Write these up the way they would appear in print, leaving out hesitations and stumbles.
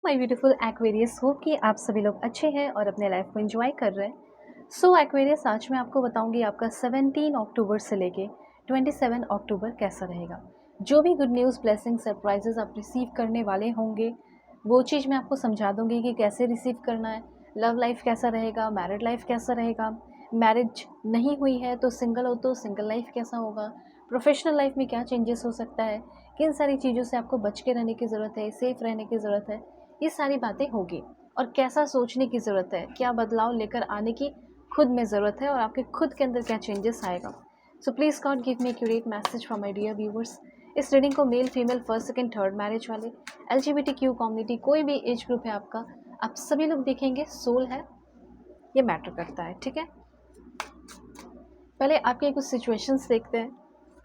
My beautiful Aquarius, hope कि आप सभी लोग अच्छे हैं और अपने लाइफ को एंजॉय कर रहे हैं। सो एक्वेरियस, आज मैं आपको बताऊंगी आपका 17 अक्टूबर से लेके 27 अक्टूबर कैसा रहेगा। जो भी गुड न्यूज़, ब्लेसिंग, सरप्राइजेस आप रिसीव करने वाले होंगे, वो चीज़ मैं आपको समझा दूंगी कि कैसे रिसीव करना है। लव लाइफ कैसा रहेगा, मैरिड लाइफ कैसा रहेगा, मैरिज नहीं हुई है तो सिंगल हो तो सिंगल लाइफ कैसा होगा, प्रोफेशनल लाइफ में क्या चेंजेस हो सकता है, किन सारी चीज़ों से आपको बच के रहने की ज़रूरत है, सेफ रहने की ज़रूरत है, ये सारी बातें होगी। और कैसा सोचने की ज़रूरत है, क्या बदलाव लेकर आने की खुद में ज़रूरत है और आपके खुद के अंदर क्या चेंजेस आएगा। So please God give me accurate message from my dear viewers. इस रीडिंग को male, female, first, second, third marriage वाले, LGBTQ कम्युनिटी, कोई भी एज ग्रुप है आपका, आप सभी लोग देखेंगे। सोल है, ये मैटर करता है। ठीक है, पहले आपके कुछ सिचुएशंस देखते हैं,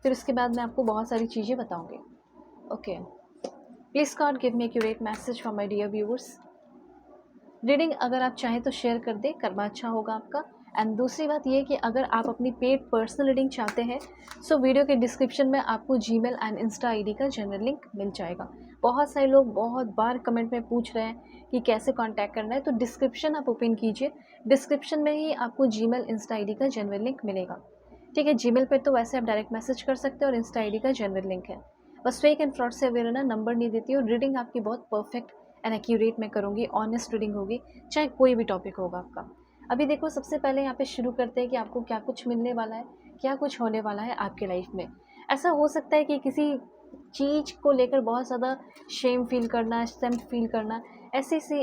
फिर उसके बाद मैं आपको बहुत सारी चीज़ें बताऊंगी। Okay, please God give me accurate message from my dear viewers. Reading अगर आप चाहें तो शेयर कर दें, करना अच्छा होगा आपका। एंड दूसरी बात ये कि अगर आप अपनी पेड पर्सनल रीडिंग चाहते हैं, सो वीडियो के डिस्क्रिप्शन में आपको जीमेल एंड इंस्टा आईडी का जनरल लिंक मिल जाएगा। बहुत सारे लोग बहुत बार कमेंट में पूछ रहे हैं कि कैसे कांटेक्ट करना है, तो डिस्क्रिप्शन आप ओपन कीजिए, डिस्क्रिप्शन में ही आपको जीमेल, इंस्टा आईडी का जनरल लिंक मिलेगा। ठीक है, जीमेल पर तो वैसे आप डायरेक्ट मैसेज कर सकते हैं और इंस्टा आईडी का जनरल लिंक है। बस फेक एंड फ्रॉड से अवेयर रहना, नंबर नहीं देती और रीडिंग आपकी बहुत परफेक्ट एंड एक्यूरेट मैं करूँगी, ऑनेस्ट रीडिंग होगी, चाहे कोई भी टॉपिक होगा आपका। अभी देखो, सबसे पहले यहाँ पे शुरू करते हैं कि आपको क्या कुछ मिलने वाला है, क्या कुछ होने वाला है आपके लाइफ में। ऐसा हो सकता है कि किसी चीज़ को लेकर बहुत ज़्यादा शेम फील करना, स्टेम्प्ट फील करना, ऐसी सी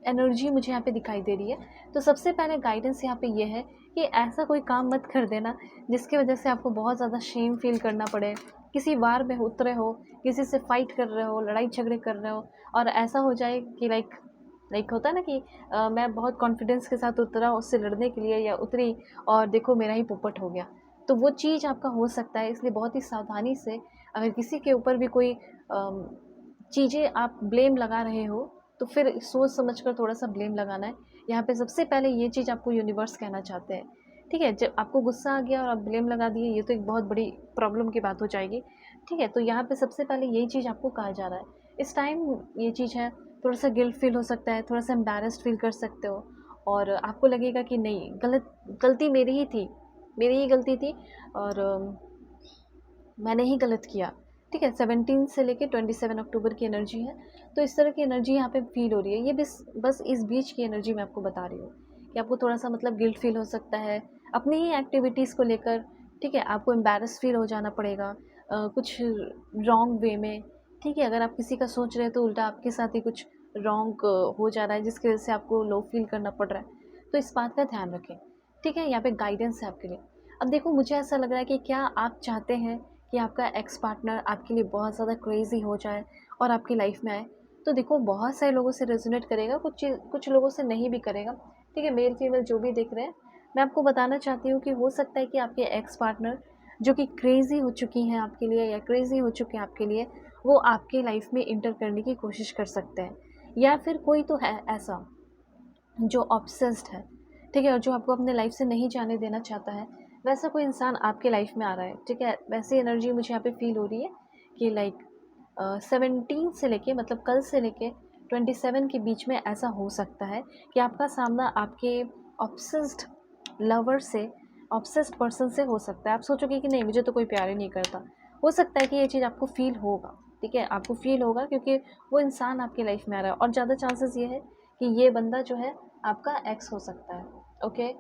एनर्जी मुझे यहाँ पे दिखाई दे रही है। तो सबसे पहले गाइडेंस यहाँ पे ये है कि ऐसा कोई काम मत कर देना जिसकी वजह से आपको बहुत ज़्यादा शेम फील करना पड़े। किसी वार में उतरे हो, किसी से फाइट कर रहे हो, लड़ाई झगड़े कर रहे हो, और ऐसा हो जाए कि लाइक होता है ना कि मैं बहुत कॉन्फिडेंस के साथ उतरा उससे लड़ने के लिए या उतरी और देखो मेरा ही पोपट हो गया, तो वो चीज़ आपका हो सकता है। इसलिए बहुत ही सावधानी से, अगर किसी के ऊपर भी कोई चीज़ें आप ब्लेम लगा रहे हो, तो फिर सोच समझ कर थोड़ा सा ब्लेम लगाना है। यहाँ पे सबसे पहले ये चीज़ आपको यूनिवर्स कहना चाहते हैं। ठीक है, जब आपको गुस्सा आ गया और आप ब्लेम लगा दिए, ये तो एक बहुत बड़ी प्रॉब्लम की बात हो जाएगी। ठीक है, तो यहाँ पे सबसे पहले यही चीज़ आपको कहा जा रहा है इस टाइम। ये चीज़ है, थोड़ा सा गिल्ट फील हो सकता है, थोड़ा सा एम्बैरेस्ड फील कर सकते हो, और आपको लगेगा कि नहीं, गलती मेरी ही थी, मेरी ही गलती थी और मैंने ही गलत किया। ठीक है, 17 से लेके 27 अक्टूबर की एनर्जी है, तो इस तरह की एनर्जी यहाँ पे फील हो रही है। ये बस इस बीच की एनर्जी मैं आपको बता रही हूँ कि आपको थोड़ा सा मतलब गिल्ट फील हो सकता है अपनी ही एक्टिविटीज़ को लेकर। ठीक है, आपको एम्बैरस फील हो जाना पड़ेगा कुछ रॉन्ग वे में। ठीक है, अगर आप किसी का सोच रहे हैं तो उल्टा आपके साथ ही कुछ रॉन्ग हो जा रहा है, जिसकी वजह से आपको लो फील करना पड़ रहा है, तो इस बात का ध्यान रखें। ठीक है, यहाँ पे गाइडेंस है आपके लिए। अब देखो, मुझे ऐसा लग रहा है कि क्या आप चाहते हैं कि आपका एक्स पार्टनर आपके लिए बहुत ज़्यादा क्रेज़ी हो जाए और आपकी लाइफ में आए। तो देखो, बहुत सारे लोगों से रेजोनेट करेगा, कुछ लोगों से नहीं भी करेगा। ठीक है, मेल फीमेल जो भी देख रहे हैं, मैं आपको बताना चाहती हूँ कि हो सकता है कि आपके एक्स पार्टनर जो कि क्रेज़ी हो चुकी हैं आपके लिए या क्रेज़ी हो चुके हैं आपके लिए, वो आपके लाइफ में इंटर करने की कोशिश कर सकते हैं। या फिर कोई तो है ऐसा जो ऑब्सेस्ड है, ठीक है, और जो आपको अपने लाइफ से नहीं जाने देना चाहता है, वैसा कोई इंसान आपके लाइफ में आ रहा है। ठीक है, वैसी एनर्जी मुझे यहाँ पे फील हो रही है कि लाइक 17 से लेके, मतलब कल से लेके 27 के बीच में ऐसा हो सकता है कि आपका सामना आपके ऑब्सेस्ड लवर से, ऑब्सेस्ड पर्सन से हो सकता है। आप सोचोगे कि नहीं, मुझे तो कोई प्यार ही नहीं करता। हो सकता है कि ये चीज़ आपको फील होगा। ठीक है, आपको फील होगा क्योंकि वो इंसान आपकी लाइफ में आ रहा है, और ज़्यादा चांसेस ये है कि ये बंदा जो है आपका एक्स हो सकता है। ओके,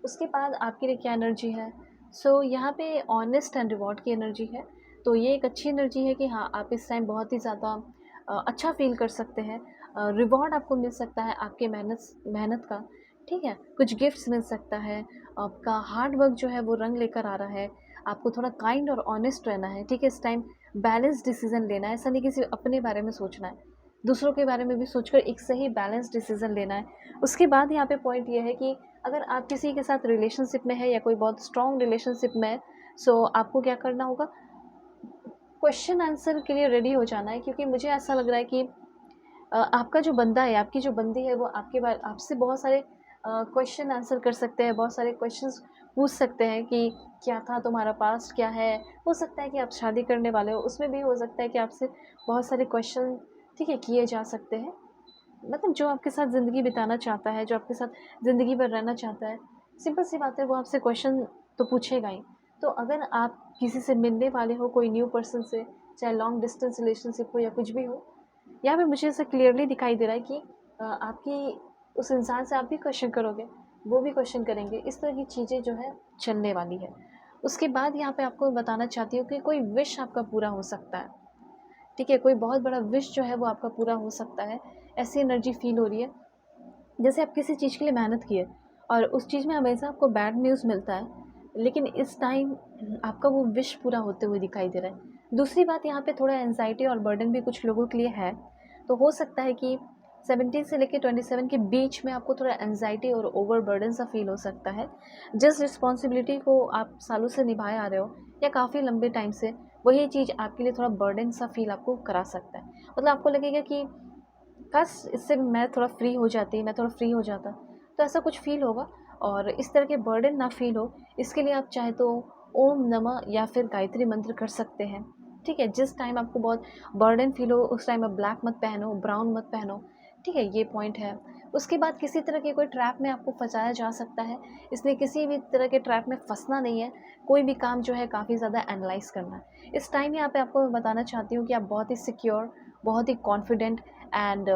उसके बाद आपके लिए क्या एनर्जी है? सो यहाँ पे ऑनेस्ट एंड रिवॉर्ड की एनर्जी है। तो ये एक अच्छी एनर्जी है कि हाँ, आप इस टाइम बहुत ही ज़्यादा अच्छा फील कर सकते हैं। रिवॉर्ड आपको मिल सकता है आपके मेहनत मेहनत का। ठीक है, कुछ गिफ्ट्स मिल सकता है, आपका हार्ड वर्क जो है वो रंग लेकर आ रहा है। आपको थोड़ा काइंड और ऑनेस्ट रहना है। ठीक है, इस टाइम बैलेंस डिसीजन लेना है। ऐसा नहीं कि सिर्फ अपने बारे में सोचना है, दूसरों के बारे में भी सोचकर एक सही बैलेंस डिसीजन लेना है। उसके बाद यहाँ पे पॉइंट ये है कि अगर आप किसी के साथ रिलेशनशिप में है या कोई बहुत स्ट्रॉन्ग रिलेशनशिप में है, सो आपको क्या करना होगा, क्वेश्चन आंसर के लिए रेडी हो जाना है। क्योंकि मुझे ऐसा लग रहा है कि आपका जो बंदा है, आपकी जो बंदी है, वो आपके बारे, आपसे बहुत सारे क्वेश्चन आंसर कर सकते हैं, बहुत सारे क्वेश्चंस पूछ सकते हैं कि क्या था तुम्हारा पास्ट, क्या है। हो सकता है कि आप शादी करने वाले हो, उसमें भी हो सकता है कि आपसे बहुत सारे क्वेश्चन, ठीक है, किए जा सकते हैं। मतलब जो आपके साथ ज़िंदगी बिताना चाहता है, जो आपके साथ ज़िंदगी भर रहना चाहता है, सिंपल सी बात है वो आपसे क्वेश्चन तो पूछेगा ही। तो अगर आप किसी से मिलने वाले हो, कोई न्यू पर्सन से, चाहे लॉन्ग डिस्टेंस रिलेशनशिप हो या कुछ भी हो, यहाँ पे मुझे ऐसा क्लियरली दिखाई दे रहा है कि आपकी उस इंसान से आप भी क्वेश्चन करोगे, वो भी क्वेश्चन करेंगे। इस तरह की चीज़ें जो है चलने वाली है। उसके बाद यहाँ पे आपको बताना चाहती हूँ कि कोई विश आपका पूरा हो सकता है, ठीक है? कोई बहुत बड़ा विश जो है वो आपका पूरा हो सकता है, ऐसी एनर्जी फ़ील हो रही है। जैसे आप किसी चीज़ के लिए मेहनत किए और उस चीज़ में हमेशा आपको बैड न्यूज़ मिलता है, लेकिन इस टाइम आपका वो विश पूरा होते हुए दिखाई दे रहा है। दूसरी बात, यहाँ पे थोड़ा एंग्ज़ायटी और बर्डन भी कुछ लोगों के लिए है। तो हो सकता है कि 17 से लेके 27 के बीच में आपको थोड़ा एंग्ज़ायटी और ओवर बर्डन सा फ़ील हो सकता है। जिस रिस्पॉन्सिबिलिटी को आप सालों से निभाए आ रहे हो या काफ़ी लंबे टाइम से, वही चीज़ आपके लिए थोड़ा बर्डन सा फ़ील आपको करा सकता है। मतलब आपको लगेगा कि काश इससे मैं थोड़ा फ्री हो जाती, मैं थोड़ा फ्री हो जाता, तो ऐसा कुछ फ़ील होगा। और इस तरह के बर्डन ना फ़ील हो, इसके लिए आप चाहे तो ओम नमः या फिर गायत्री मंत्र कर सकते हैं, ठीक है? जिस टाइम आपको बहुत बर्डन फ़ील हो उस टाइम आप ब्लैक मत पहनो, ब्राउन मत पहनो, ठीक है? ये पॉइंट है। उसके बाद किसी तरह के कोई ट्रैप में आपको फँसाया जा सकता है, इसलिए किसी भी तरह के ट्रैप में फँसना नहीं है, कोई भी काम जो है काफ़ी ज़्यादा एनालाइज़ करना है। इस टाइम यहाँ पे आपको मैं बताना चाहती हूँ कि आप बहुत ही सिक्योर, बहुत ही कॉन्फिडेंट एंड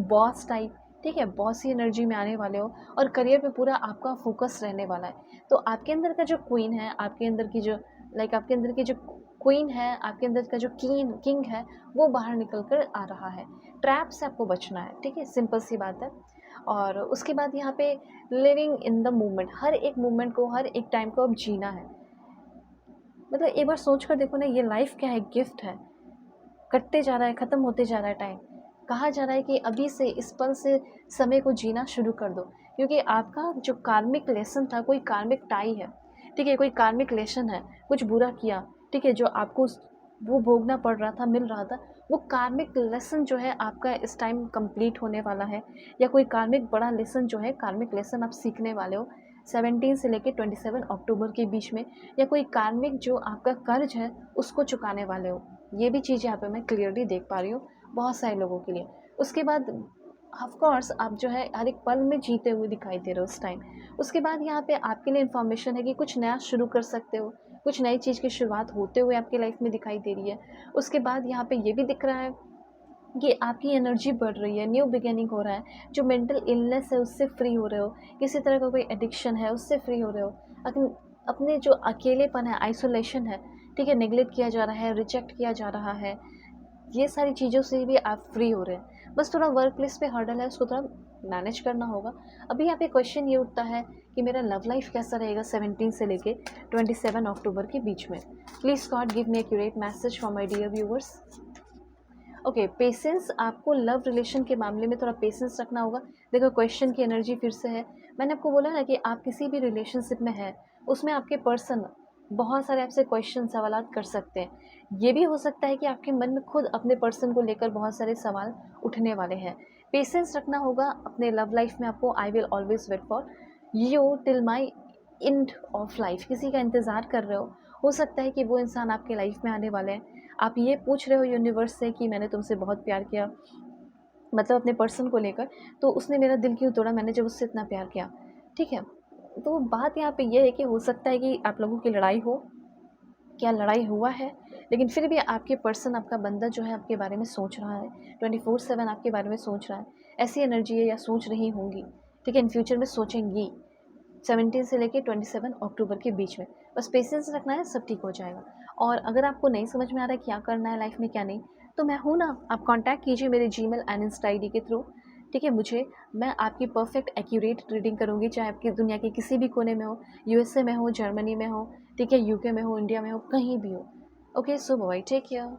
बॉस टाइप, ठीक है? बॉसी एनर्जी में आने वाले हो और करियर पे पूरा आपका फोकस रहने वाला है। तो आपके अंदर का जो क्वीन है, आपके अंदर की जो आपके अंदर की जो क्वीन है, आपके अंदर का जो किंग है, वो बाहर निकल कर आ रहा है। ट्रैप से आपको बचना है, ठीक है? सिंपल सी बात है। और उसके बाद यहाँ पे लिविंग इन द मोमेंट, हर एक मोमेंट को, हर एक टाइम को अब जीना है। मतलब एक बार सोच कर देखो ना, ये लाइफ क्या है? गिफ्ट है। कटते जा रहा है, ख़त्म होते जा रहा है टाइम। कहा जा रहा है कि अभी से, इस पल से समय को जीना शुरू कर दो, क्योंकि आपका जो कार्मिक लेसन था, कोई कार्मिक टाई है, ठीक है? कोई कार्मिक लेसन है, कुछ बुरा किया, ठीक है? जो आपको वो भोगना पड़ रहा था, मिल रहा था, वो कार्मिक लेसन जो है आपका इस टाइम कंप्लीट होने वाला है। या कोई कार्मिक बड़ा लेसन जो है, कार्मिक लेसन आप सीखने वाले हो 17 से लेके 27 अक्टूबर के बीच में। या कोई कार्मिक जो आपका कर्ज है, उसको चुकाने वाले हो। ये भी चीज़ यहाँ पे मैं क्लियरली देख पा रही हूँ बहुत सारे लोगों के लिए। उसके बाद ऑफ कोर्स आप जो है हर एक पल में जीते हुए दिखाई दे रहे हो उस टाइम। उसके बाद यहाँ पे आपके लिए इन्फॉर्मेशन है कि कुछ नया शुरू कर सकते हो, कुछ नई चीज़ की शुरुआत होते हुए आपकी लाइफ में दिखाई दे रही है। उसके बाद यहाँ पे ये भी दिख रहा है कि आपकी एनर्जी बढ़ रही है, न्यू बिगिनिंग हो रहा है, जो मेंटल इलनेस है उससे फ्री हो रहे हो, किसी तरह का कोई एडिक्शन है उससे फ्री हो रहे हो। अपने जो अकेलेपन है, आइसोलेशन है, ठीक है, नेग्लेक्ट किया जा रहा है, रिजेक्ट किया जा रहा है, ये सारी चीज़ों से भी आप फ्री हो रहे हैं। बस थोड़ा वर्क प्लेस पे हर्डल है, उसको थोड़ा मैनेज करना होगा। अभी यहाँ पे क्वेश्चन ये उठता है कि मेरा लव लाइफ कैसा रहेगा 17 से लेके 27 अक्टूबर के बीच में। Please God give me accurate message for my dear viewers. Okay, patience, आपको लव रिलेशन के मामले में थोड़ा पेशेंस रखना होगा। देखो क्वेश्चन की एनर्जी फिर से है। मैंने आपको बोला ना कि आप किसी भी रिलेशनशिप में हैं, उसमें आपके पर्सन बहुत सारे आपसे क्वेश्चन सवालात कर सकते हैं। ये भी हो सकता है कि आपके मन में खुद अपने पर्सन को लेकर बहुत सारे सवाल उठने वाले हैं। पेशेंस रखना होगा अपने लव लाइफ में आपको। I will always wait for you till my end of life. किसी का इंतज़ार कर रहे हो सकता है कि वो इंसान आपके लाइफ में आने वाले हैं। आप ये पूछ रहे हो यूनिवर्स से कि मैंने तुमसे बहुत प्यार किया, मतलब अपने पर्सन को लेकर, तो उसने मेरा दिल क्यों तोड़ा मैंने जब उससे इतना प्यार किया, ठीक है? तो बात यहाँ पे ये है कि हो सकता है कि आप लोगों की लड़ाई हो, क्या लड़ाई हुआ है, लेकिन फिर भी आपके पर्सन, आपका बंदा जो है आपके बारे में सोच रहा है, 24/7 आपके बारे में सोच रहा है। ऐसी एनर्जी है या सोच रही होंगी, ठीक है? इन फ्यूचर में सोचेंगी 17 से लेके 27 अक्टूबर के बीच में। बस पेशेंस रखना है, सब ठीक हो जाएगा। और अगर आपको नहीं समझ में आ रहा है क्या करना है लाइफ में क्या नहीं, तो मैं हूँ ना, आप कॉन्टैक्ट कीजिए मेरे जीमेल एंड इंस्टा आईडी के थ्रू, ठीक है? मैं आपकी परफेक्ट एक्यूरेट रीडिंग करूँगी, चाहे आपकी दुनिया के किसी भी कोने में हो, यूएसए में हो, जर्मनी में हो, ठीक है, यूके में हो, इंडिया में हो, कहीं भी हो। ओके, सो बाय, टेक केयर।